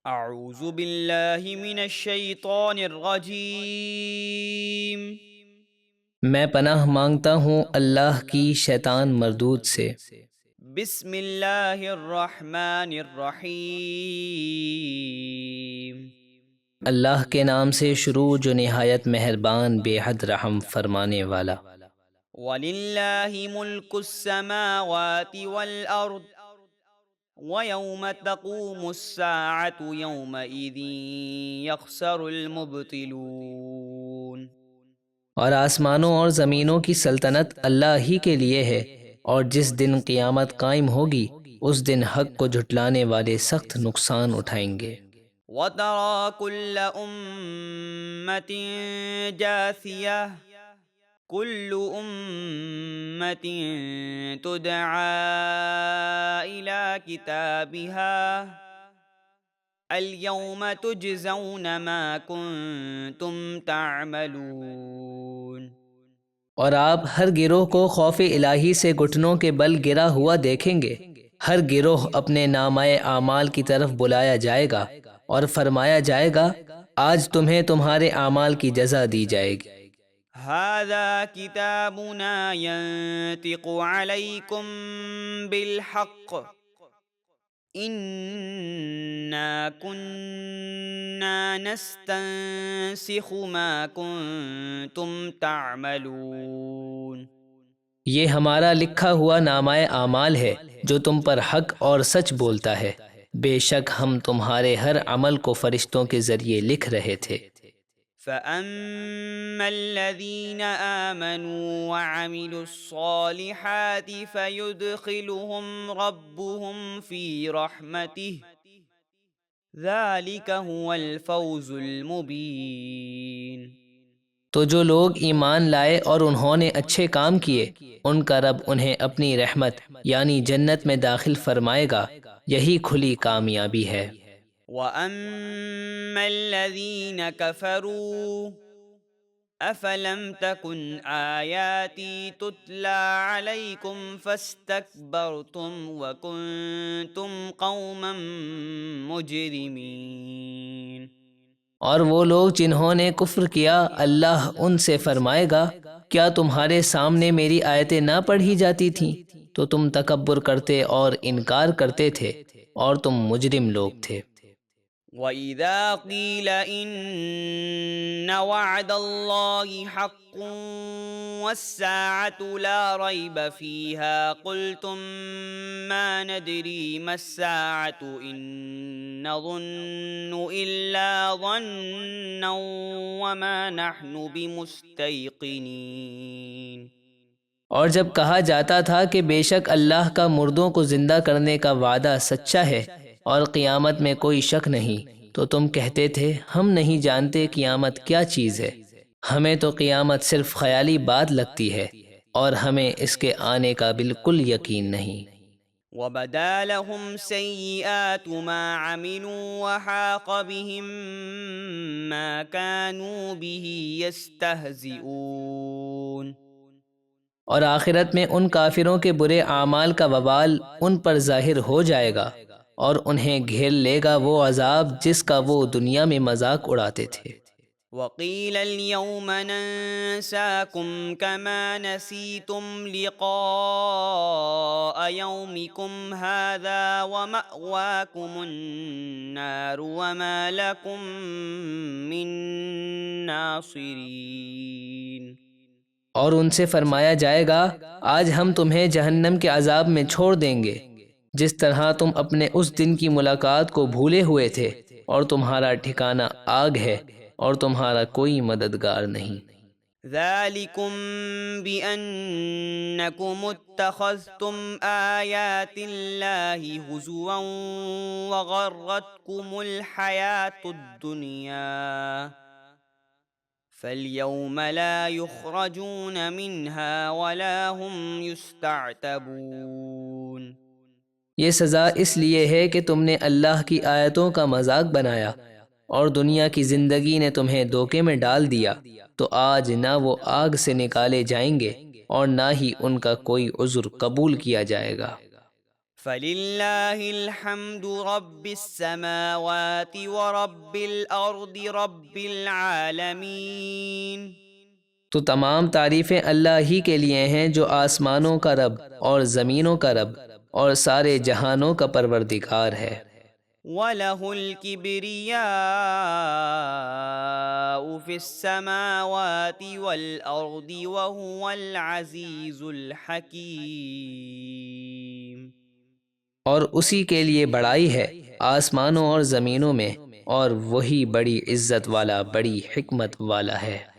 اعوذ باللہ من الشیطان الرجیم۔ میں پناہ مانگتا ہوں اللہ کی شیطان مردود سے۔ بسم اللہ الرحمن الرحیم۔ اللہ کے نام سے شروع جو نہایت مہربان بے حد رحم فرمانے والا۔ وَلِلَّهِ مُلْكُ السَّمَاوَاتِ وَالْأَرْضِ وَيَوْمَ تَقُومُ السَّاعَةُ يَوْمَئِذٍ يَخْسَرُ الْمُبْطِلُونَ۔ اور آسمانوں اور زمینوں کی سلطنت اللہ ہی کے لیے ہے، اور جس دن قیامت قائم ہوگی اس دن حق کو جھٹلانے والے سخت نقصان اٹھائیں گے۔ وَتَرَى كُلَّ أُمَّةٍ جَاثِيَةً كُلُّ أُمَّةٍ تُدْعَىٰ إِلَىٰ كِتَابِهَا الْيَوْمَ تُجْزَوْنَ مَا كُنتُمْ تَعْمَلُونَ۔ اور آپ ہر گروہ کو خوف الہی سے گھٹنوں کے بل گرا ہوا دیکھیں گے۔ ہر گروہ اپنے نامۂ اعمال کی طرف بلایا جائے گا اور فرمایا جائے گا آج تمہیں تمہارے اعمال کی جزا دی جائے گی۔ هذا كتابنا ينطق عليكم بالحق إنا كنا نستنسخ ما كنتم تعملون۔ یہ ہمارا لکھا ہوا نامہ اعمال ہے جو تم پر حق اور سچ بولتا ہے۔ بے شک ہم تمہارے ہر عمل کو فرشتوں کے ذریعے لکھ رہے تھے۔ فَأَمَّا الَّذِينَ آمَنُوا وَعَمِلُوا الصَّالِحَاتِ فَيُدْخِلُهُمْ رَبُّهُمْ فِي رَحْمَتِهِ ذَلِكَ هُوَ الْفَوْزُ الْمُبِينُ۔ تو جو لوگ ایمان لائے اور انہوں نے اچھے کام کیے ان کا رب انہیں اپنی رحمت یعنی جنت میں داخل فرمائے گا، یہی کھلی کامیابی ہے۔ وَأَمَّا الَّذِينَ كَفَرُوا أَفَلَمْ تَكُنْ آيَاتِي تُتْلَىٰ عَلَيْكُمْ فَاسْتَكْبَرْتُمْ وَكُنْتُمْ قَوْمًا مُجْرِمِينَ۔ اور وہ لوگ جنہوں نے کفر کیا اللہ ان سے فرمائے گا کیا تمہارے سامنے میری آیتیں نہ پڑھی جاتی تھیں تو تم تکبر کرتے اور انکار کرتے تھے اور تم مجرم لوگ تھے۔ وَإِذَا قِيلَ إِنَّ وَعْدَ اللَّهِ حَقٌّ وَالسَّاعَةُ لَا رَيْبَ فِيهَا قُلْتُم مَّا نَدْرِي مَا السَّاعَةُ إِن نَّظُنُّ إِلَّا ظَنًّا وَمَا نَحْنُ بِمُسْتَيْقِنِينَ۔ اور جب کہا جاتا تھا کہ بے شک اللہ کا مردوں کو زندہ کرنے کا وعدہ سچا ہے اور قیامت میں کوئی شک نہیں، تو تم کہتے تھے ہم نہیں جانتے قیامت کیا چیز ہے، ہمیں تو قیامت صرف خیالی بات لگتی ہے اور ہمیں اس کے آنے کا بالکل یقین نہیں۔ وَبَدَا لَهُمْ سَيِّئَاتُ مَا عَمِلُوا وَحَاقَ بِهِم مَّا كَانُوا بِهِ يَسْتَهْزِئُونَ۔ اور آخرت میں ان کافروں کے برے اعمال کا وبال ان پر ظاہر ہو جائے گا اور انہیں گھیر لے گا وہ عذاب جس کا وہ دنیا میں مذاق اڑاتے تھے۔ وَقِيلَ الْيَوْمَ نَنسَاكُمْ كَمَا نَسِيتُمْ لِقَاءَ يَوْمِكُمْ هَٰذَا وَمَأْوَاكُمُ النَّارُ وَمَا لَكُم مِّن نَّاصِرِينَ۔ اور ان سے فرمایا جائے گا آج ہم تمہیں جہنم کے عذاب میں چھوڑ دیں گے جس طرح تم اپنے اس دن کی ملاقات کو بھولے ہوئے تھے، اور تمہارا ٹھکانہ آگ ہے اور تمہارا کوئی مددگار نہیں۔ ذَلِكُمْ بِأَنَّكُمُ اتَّخَذْتُمْ آيَاتِ اللَّهِ هُزُوًا وَغَرَّتْكُمُ الْحَيَاةُ الدُّنْيَا فَالْيَوْمَ لَا يُخْرَجُونَ مِنْهَا وَلَا هُمْ يُسْتَعْتَبُونَ۔ یہ سزا اس لیے ہے کہ تم نے اللہ کی آیتوں کا مذاق بنایا اور دنیا کی زندگی نے تمہیں دھوکے میں ڈال دیا، تو آج نہ وہ آگ سے نکالے جائیں گے اور نہ ہی ان کا کوئی عذر قبول کیا جائے گا۔ فللہ الحمد رب السماوات ورب الارض رب العالمین۔ تو تمام تعریفیں اللہ ہی کے لیے ہیں جو آسمانوں کا رب اور زمینوں کا رب اور سارے جہانوں کا پروردگار ہے۔ وَلَهُ الْكِبْرِيَاءُ فِي السَّمَاوَاتِ وَالْأَرْضِ وَهُوَ الْعَزِيزُ الْحَكِيمُ۔ اور اسی کے لیے بڑائی ہے آسمانوں اور زمینوں میں، اور وہی بڑی عزت والا، بڑی حکمت والا ہے۔